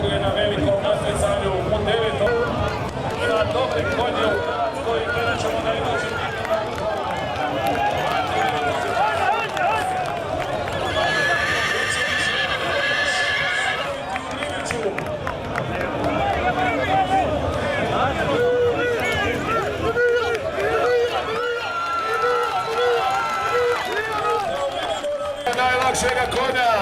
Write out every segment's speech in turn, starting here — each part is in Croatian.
učestvuje na velikom natjecanju u 9. Ima dobre konje u Hrvatskoj i gledat ćemo na idućim najlakšega konja.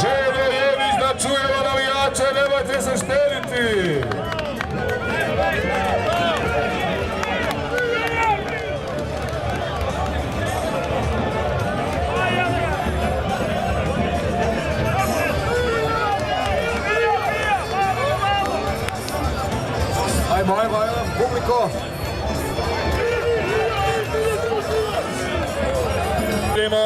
Željo Jević da čujemo navijače, nemojte se šteriti. Ajmo, publiko.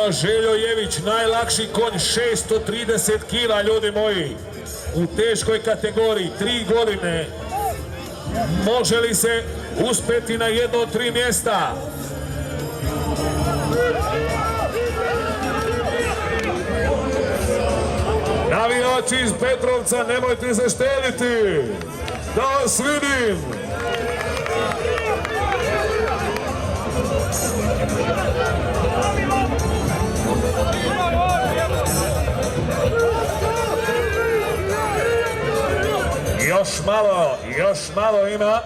Željo Jević, najlakši konj, 630 kila, ljudi moji, u teškoj kategoriji, 3 godine. Može li se uspeti na jedno od 3 mjesta? Navijači iz Petrovca, nemojte se šteliti, da vas vidim. Još malo ima.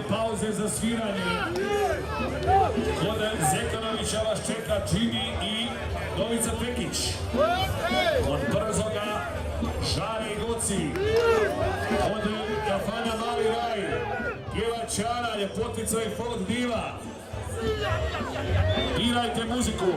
Pauze za sviranje. Kod Zekanovića vas čeka Džimi i Novica Pekić. Od brzoga Žare i Goci. Od kafana Mali Raj, Jela Čara, ljepotica i folk diva. Birajte muziku.